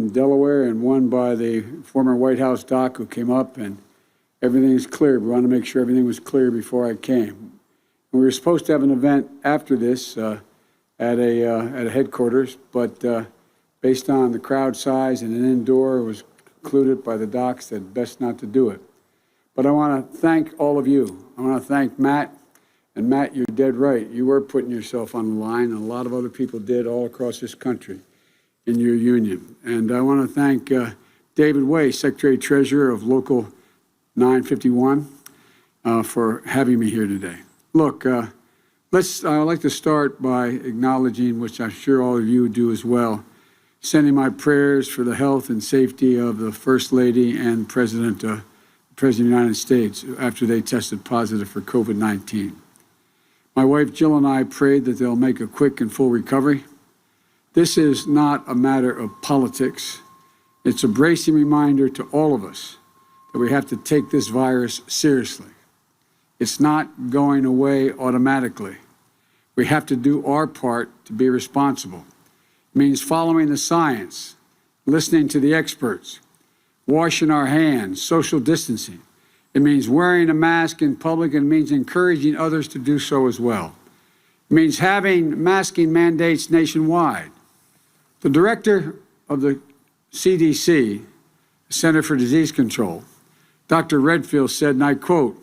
in Delaware and one by the former White House doc who came up, and everything is clear. We wanted to make sure everything was clear before I came. And we were supposed to have an event after this at a headquarters, but based on the crowd size and an indoor, it was concluded by the docs that best not to do it. But I want to thank all of you. I want to thank Matt. And Matt, you're dead right. You were putting yourself on the line, and a lot of other people did all across this country in your union. And I want to thank David Way, Secretary Treasurer of Local 951, for having me here today. Look, I'd like to start by acknowledging, which I'm sure all of you do as well, sending my prayers for the health and safety of the First Lady and President of the United States after they tested positive for COVID-19. My wife Jill and I prayed that they'll make a quick and full recovery. This is not a matter of politics. It's a bracing reminder to all of us that we have to take this virus seriously. It's not going away automatically. We have to do our part to be responsible. It means following the science, listening to the experts, washing our hands, social distancing. It means wearing a mask in public, and it means encouraging others to do so as well. It means having masking mandates nationwide. The director of the CDC, Center for Disease Control, Dr. Redfield said, and I quote,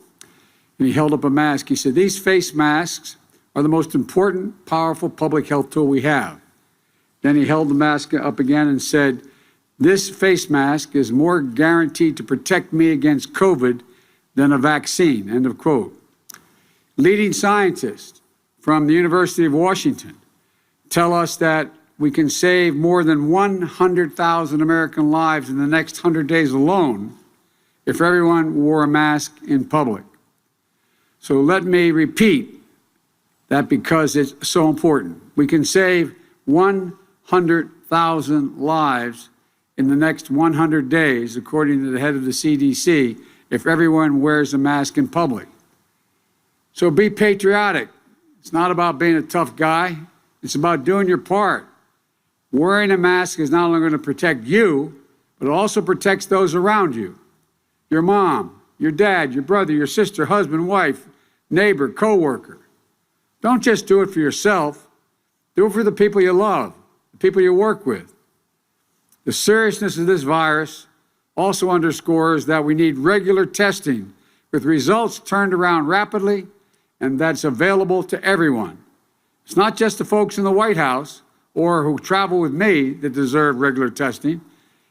and he held up a mask, he said, "These face masks are the most important, powerful public health tool we have." Then he held the mask up again and said, "This face mask is more guaranteed to protect me against COVID than a vaccine," end of quote. Leading scientists from the University of Washington tell us that we can save more than 100,000 American lives in the next 100 days alone if everyone wore a mask in public. So let me repeat that because it's so important. We can save 100,000 lives in the next 100 days, according to the head of the CDC, if everyone wears a mask in public. So be patriotic. It's not about being a tough guy. It's about doing your part. Wearing a mask is not only going to protect you, but it also protects those around you. Your mom, your dad, your brother, your sister, husband, wife, neighbor, coworker. Don't just do it for yourself. Do it for the people you love, the people you work with. The seriousness of this virus also underscores that we need regular testing with results turned around rapidly and that's available to everyone. It's not just the folks in the White House or who travel with me that deserve regular testing.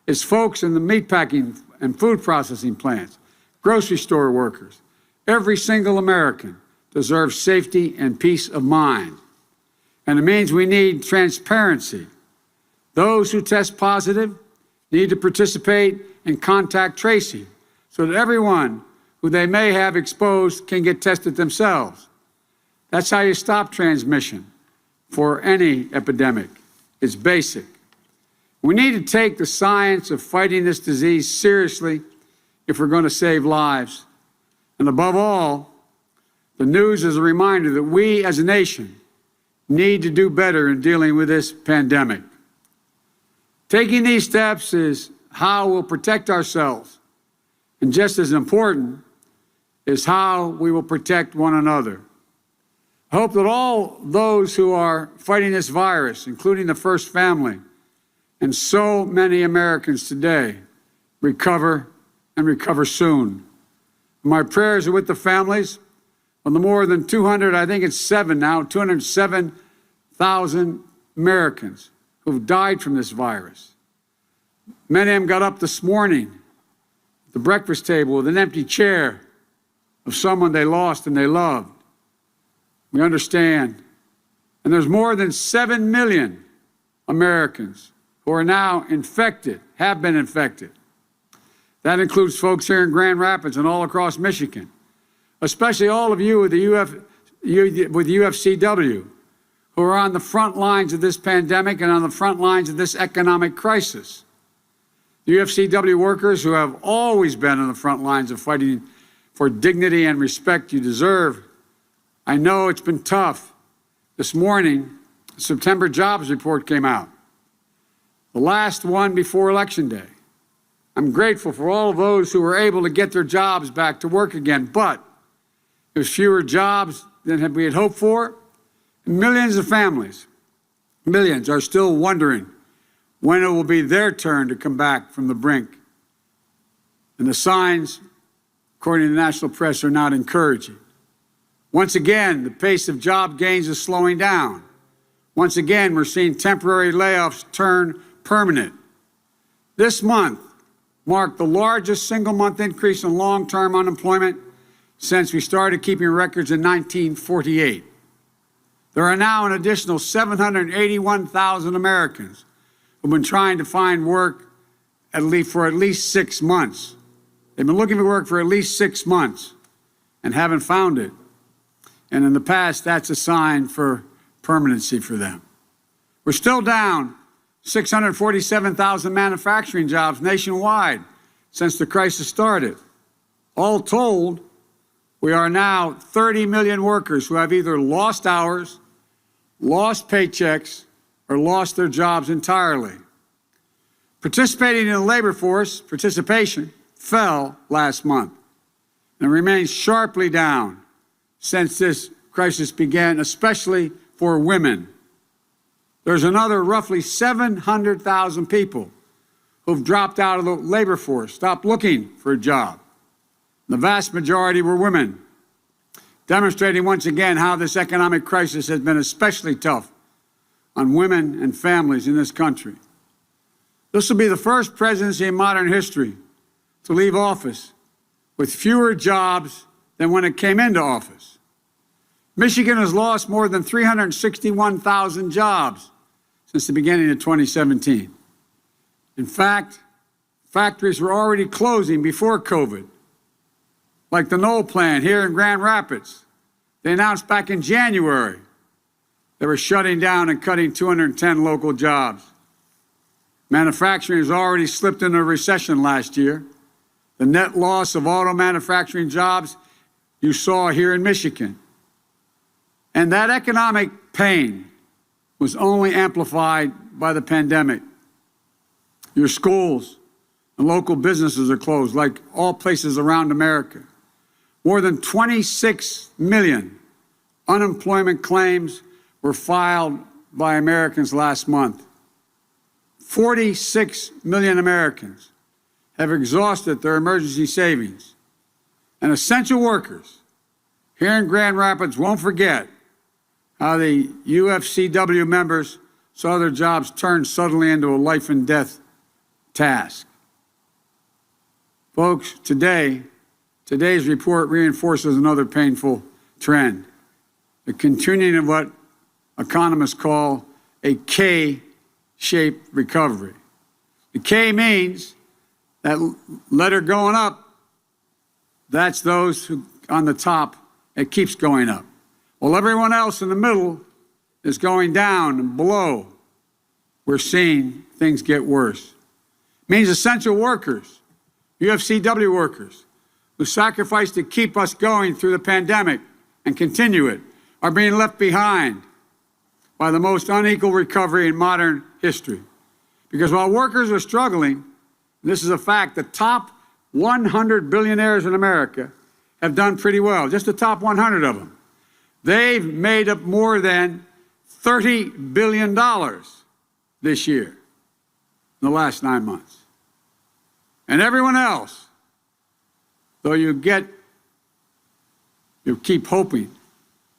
It's folks in the meatpacking and food processing plants, grocery store workers. Every single American deserves safety and peace of mind. And it means we need transparency. Those who test positive need to participate in contact tracing so that everyone who they may have exposed can get tested themselves. That's how you stop transmission for any epidemic. It's basic. We need to take the science of fighting this disease seriously if we're going to save lives. And above all, the news is a reminder that we as a nation need to do better in dealing with this pandemic. Taking these steps is how we'll protect ourselves. And just as important is how we will protect one another. I hope that all those who are fighting this virus, including the First Family, and so many Americans today, recover and recover soon. My prayers are with the families of the more than 207,000 Americans who've died from this virus. Many of them got up this morning at the breakfast table with an empty chair of someone they lost and they loved. We understand. And there's more than 7 million Americans who are now infected, have been infected. That includes folks here in Grand Rapids and all across Michigan, especially all of you with the UFCW, who are on the front lines of this pandemic and on the front lines of this economic crisis. The UFCW workers who have always been on the front lines of fighting for dignity and respect you deserve. I know it's been tough. This morning, the September jobs report came out. the last one before Election Day. I'm grateful for all of those who were able to get their jobs back to work again, but there's fewer jobs than we had hoped for. Millions of families, millions, are still wondering when it will be their turn to come back from the brink. And the signs, according to the national press, are not encouraging. Once again, the pace of job gains is slowing down. Once again, we're seeing temporary layoffs turn permanent. This month marked the largest single-month increase in long-term unemployment since we started keeping records in 1948. There are now an additional 781,000 Americans who've been trying to find work for at least 6 months. They've been looking for work for at least 6 months and haven't found it. And in the past, that's a sign for permanency for them. We're still down 647,000 manufacturing jobs nationwide since the crisis started. All told, we are now 30 million workers who have either lost hours, lost paychecks, or lost their jobs entirely. Participating in the labor force, participation fell last month and remains sharply down since this crisis began, especially for women. There's another roughly 700,000 people who've dropped out of the labor force, stopped looking for a job. The vast majority were women, demonstrating once again how this economic crisis has been especially tough on women and families in this country. This will be the first presidency in modern history to leave office with fewer jobs than when it came into office. Michigan has lost more than 361,000 jobs since the beginning of 2017. In fact, factories were already closing before COVID, like the Knoll plant here in Grand Rapids. They announced back in January they were shutting down and cutting 210 local jobs. Manufacturing has already slipped into a recession last year. The net loss of auto manufacturing jobs you saw here in Michigan. And that economic pain was only amplified by the pandemic. Your schools and local businesses are closed, like all places around America. More than 26 million unemployment claims were filed by Americans last month. 46 million Americans have exhausted their emergency savings. And essential workers here in Grand Rapids won't forget how the UFCW members saw their jobs turned suddenly into a life and death task. Folks, today's report reinforces another painful trend, the continuing of what economists call a K-shaped recovery. The K means that letter going up, that's those who on the top, it keeps going up. While everyone else in the middle is going down and below, we're seeing things get worse. It means essential workers, UFCW workers, who sacrificed to keep us going through the pandemic and continue it, are being left behind by the most unequal recovery in modern history. Because while workers are struggling, and this is a fact, the top 100 billionaires in America have done pretty well, just the top 100 of them. They've made up more than $30 billion this year, in the last 9 months. And everyone else, though you keep hoping,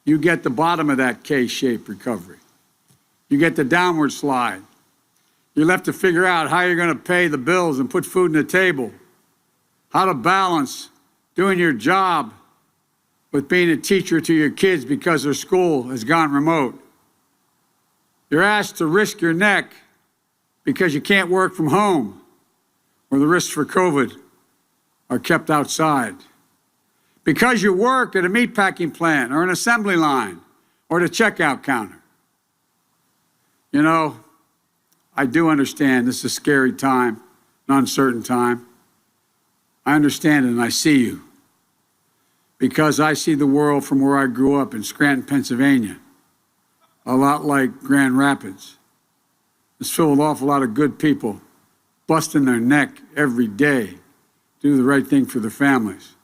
you get the bottom of that K-shaped recovery. You get the downward slide. You're left to figure out how you're going to pay the bills and put food on the table, how to balance doing your job with being a teacher to your kids because their school has gone remote. You're asked to risk your neck because you can't work from home, or the risks for COVID are kept outside. Because you work at a meatpacking plant or an assembly line or the checkout counter. You know, I do understand this is a scary time, an uncertain time. I understand it and I see you. Because I see the world from where I grew up in Scranton, Pennsylvania, a lot like Grand Rapids. It's filled with an awful lot of good people busting their neck every day, do the right thing for their families.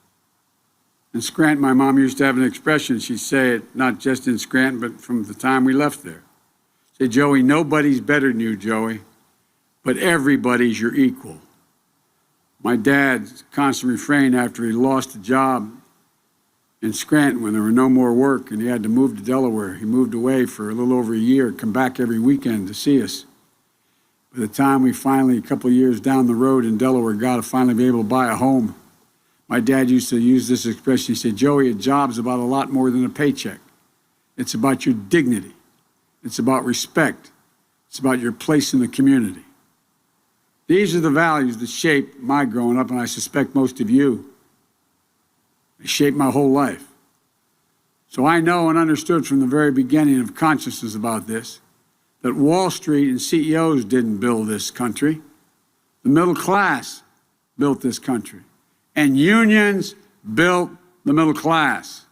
In Scranton, my mom used to have an expression. She'd say it not just in Scranton, but from the time we left there. Say, Joey, nobody's better than you, Joey, but everybody's your equal. My dad's constant refrain after he lost a job in Scranton when there were no more work and he had to move to Delaware. He moved away for a little over a year, come back every weekend to see us. By the time we finally, a couple of years down the road in Delaware, got to finally be able to buy a home, my dad used to use this expression. He said, Joey, a job's about a lot more than a paycheck. It's about your dignity. It's about respect. It's about your place in the community. These are the values that shaped my growing up, and I suspect most of you. They shaped my whole life. So I know and understood from the very beginning of consciousness about this, that Wall Street and CEOs didn't build this country. The middle class built this country. And unions built the middle class.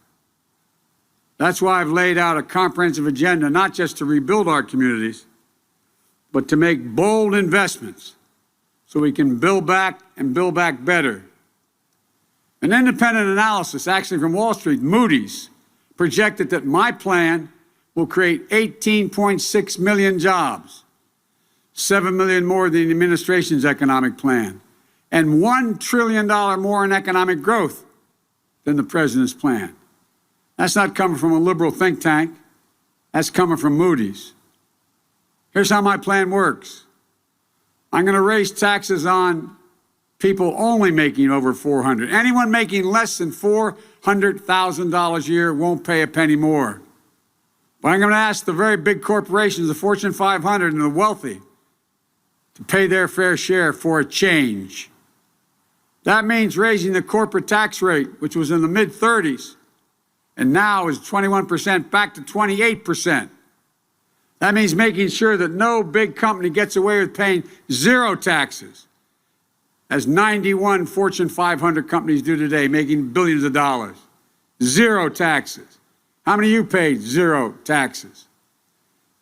That's why I've laid out a comprehensive agenda, not just to rebuild our communities, but to make bold investments so we can build back and build back better. An independent analysis, actually from Wall Street, Moody's, projected that my plan will create 18.6 million jobs, 7 million more than the administration's economic plan, and $1 trillion more in economic growth than the president's plan. That's not coming from a liberal think tank. That's coming from Moody's. Here's how my plan works. I'm going to raise taxes on people only making over $400,000. Anyone making less than $400,000 a year won't pay a penny more. But I'm going to ask the very big corporations, the Fortune 500 and the wealthy, to pay their fair share for a change. That means raising the corporate tax rate, which was in the mid-30s, and now is 21%, back to 28%. That means making sure that no big company gets away with paying zero taxes, as 91 Fortune 500 companies do today, making billions of dollars. Zero taxes. How many of you paid zero taxes?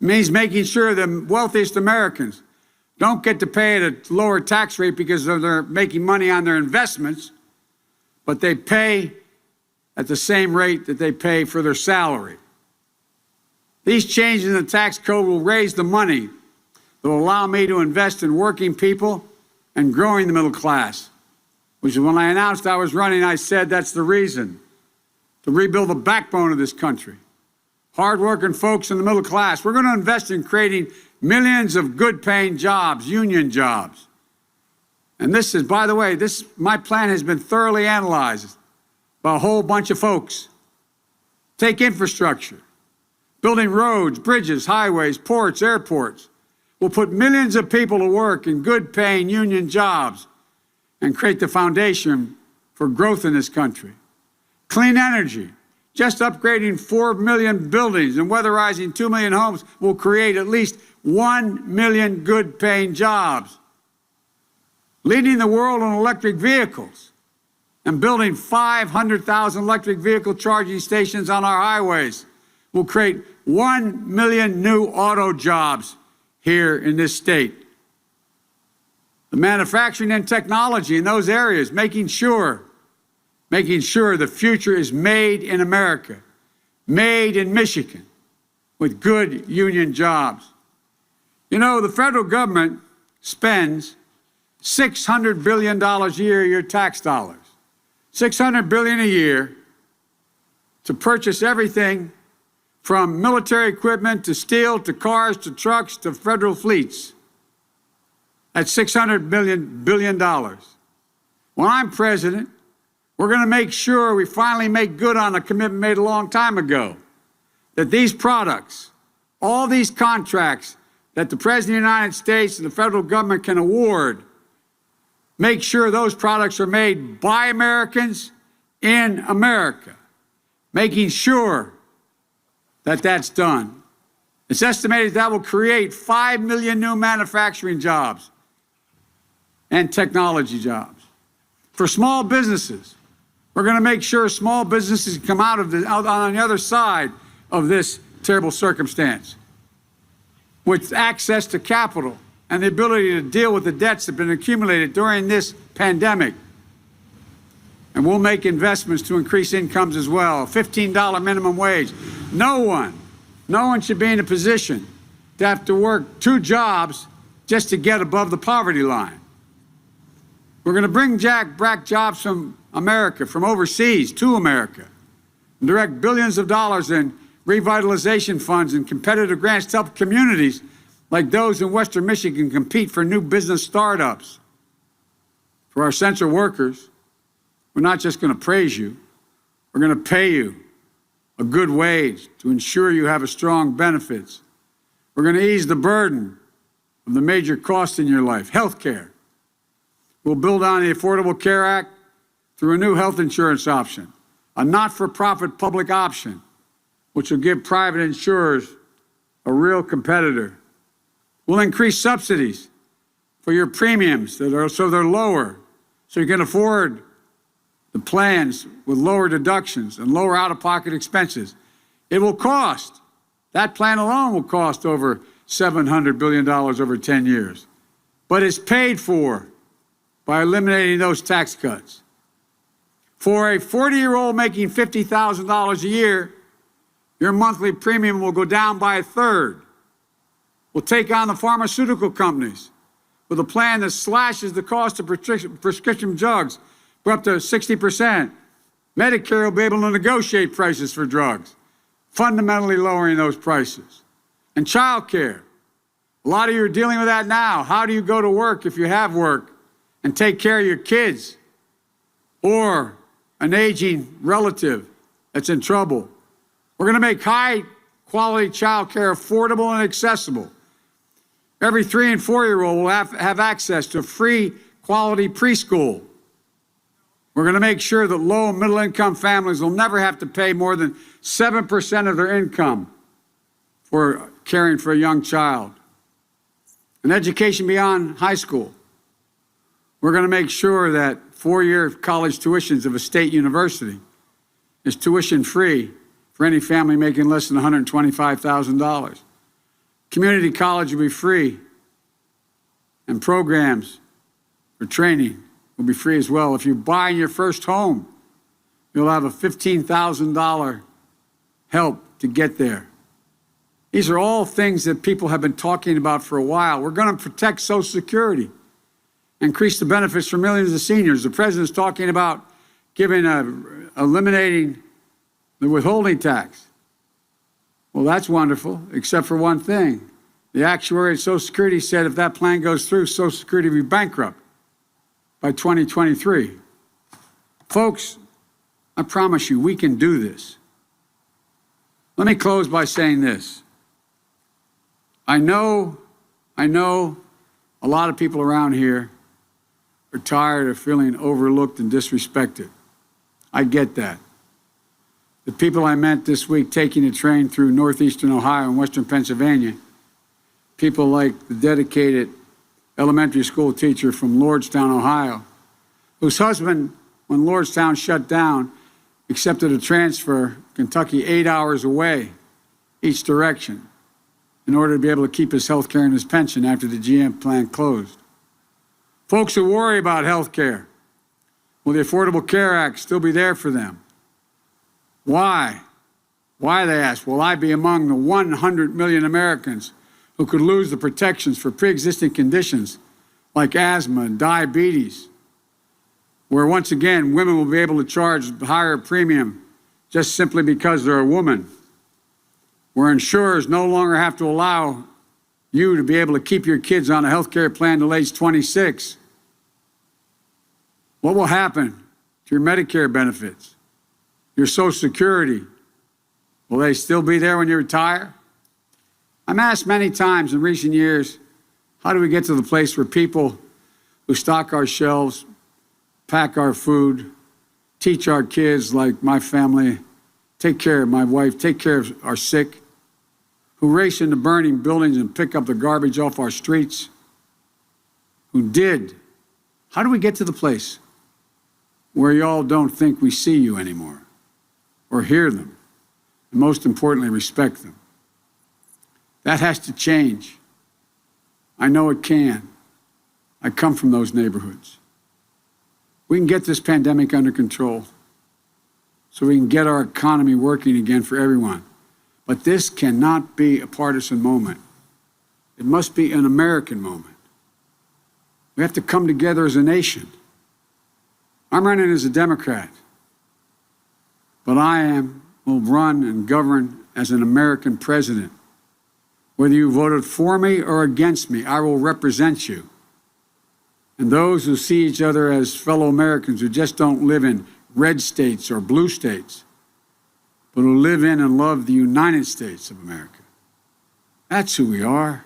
It means making sure the wealthiest Americans don't get to pay at a lower tax rate because they're making money on their investments, but they pay at the same rate that they pay for their salary. These changes in the tax code will raise the money that will allow me to invest in working people and growing the middle class, which is when I announced I was running, I said that's the reason, to rebuild the backbone of this country. Hardworking folks in the middle class. We're going to invest in creating millions of good-paying jobs, union jobs. And this is, by the way, my plan has been thoroughly analyzed by a whole bunch of folks. Take infrastructure, building roads, bridges, highways, ports, airports. We'll put millions of people to work in good-paying union jobs and create the foundation for growth in this country. Clean energy. Just upgrading 4 million buildings and weatherizing 2 million homes will create at least 1 million good-paying jobs. Leading the world on electric vehicles and building 500,000 electric vehicle charging stations on our highways will create 1 million new auto jobs here in this state. The manufacturing and technology in those areas, making sure the future is made in America, made in Michigan, with good union jobs. You know, the federal government spends $600 billion a year, your tax dollars, $600 billion a year to purchase everything from military equipment to steel to cars to trucks to federal fleets. That's $600 billion. When I'm president, we're going to make sure we finally make good on a commitment made a long time ago, that these products, all these contracts that the President of the United States and the federal government can award, make sure those products are made by Americans in America, making sure that that's done. It's estimated that will create 5 million new manufacturing jobs and technology jobs. For small businesses, we're going to make sure small businesses come out on the other side of this terrible circumstance. with access to capital and the ability to deal with the debts that have been accumulated during this pandemic. And we'll make investments to increase incomes as well. $15 minimum wage. No one should be in a position to have to work 2 jobs just to get above the poverty line. We're going to bring back jobs from America, from overseas to America, and direct billions of dollars in revitalization funds and competitive grants to help communities like those in Western Michigan compete for new business startups. For our essential workers, we're not just going to praise you, we're going to pay you a good wage to ensure you have strong benefits. We're going to ease the burden of the major costs in your life, health care. We'll build on the Affordable Care Act through a new health insurance option, a not-for-profit public option, which will give private insurers a real competitor. We'll increase subsidies for your premiums so they're lower, so you can afford the plans with lower deductions and lower out-of-pocket expenses. It will cost, that plan alone will cost over $700 billion over 10 years. But it's paid for by eliminating those tax cuts. For a 40-year-old making $50,000 a year, your monthly premium will go down by 1/3. We'll take on the pharmaceutical companies with a plan that slashes the cost of prescription drugs for up to 60%. Medicare will be able to negotiate prices for drugs, fundamentally lowering those prices. And child care. A lot of you are dealing with that now. How do you go to work if you have work and take care of your kids or an aging relative that's in trouble? We're going to make high-quality child care affordable and accessible. Every 3- and 4-year-old will have access to free, quality preschool. We're going to make sure that low- and middle-income families will never have to pay more than 7% of their income for caring for a young child. And education beyond high school. We're going to make sure that 4-year college tuitions of a state university is tuition-free for any family making less than $125,000. Community college will be free, and programs for training will be free as well. If you're buying your first home, you'll have a $15,000 help to get there. These are all things that people have been talking about for a while. We're going to protect Social Security, increase the benefits for millions of seniors. The president's talking about eliminating the withholding tax. Well, that's wonderful, except for one thing. The actuary at Social Security said if that plan goes through, Social Security will be bankrupt by 2023. Folks, I promise you, we can do this. Let me close by saying this. I know a lot of people around here are tired of feeling overlooked and disrespected. I get that. The people I met this week taking a train through northeastern Ohio and western Pennsylvania, people like the dedicated elementary school teacher from Lordstown, Ohio, whose husband, when Lordstown shut down, accepted a transfer Kentucky 8 hours away each direction in order to be able to keep his health care and his pension after the GM plant closed. Folks who worry about health care, will the Affordable Care Act still be there for them? Why? Why, they ask, will I be among the 100 million Americans who could lose the protections for pre-existing conditions like asthma and diabetes, where once again women will be able to charge a higher premium just simply because they're a woman, where insurers no longer have to allow you to be able to keep your kids on a health care plan till age 26? What will happen to your Medicare benefits, your Social Security? Will they still be there when you retire? I'm asked many times in recent years, how do we get to the place where people who stock our shelves, pack our food, teach our kids like my family, take care of my wife, take care of our sick, who race into burning buildings and pick up the garbage off our streets, how do we get to the place where y'all don't think we see you anymore or hear them, and most importantly, respect them? That has to change. I know it can. I come from those neighborhoods. We can get this pandemic under control so we can get our economy working again for everyone. But this cannot be a partisan moment. It must be an American moment. We have to come together as a nation. I'm running as a Democrat, but will run and govern as an American president. Whether you voted for me or against me, I will represent you. And those who see each other as fellow Americans who just don't live in red states or blue states, but who live in and love the United States of America. That's who we are.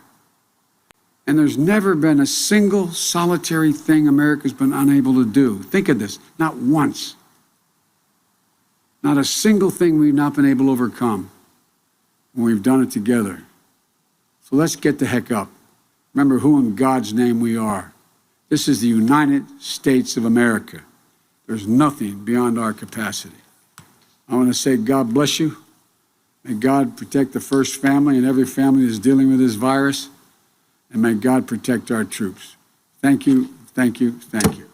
And there's never been a single solitary thing America's been unable to do. Think of this, not once. Not a single thing we've not been able to overcome when we've done it together. So let's get the heck up. Remember who in God's name we are. This is the United States of America. There's nothing beyond our capacity. I want to say God bless you. May God protect the First Family and every family that's dealing with this virus. And may God protect our troops. Thank you, thank you, thank you.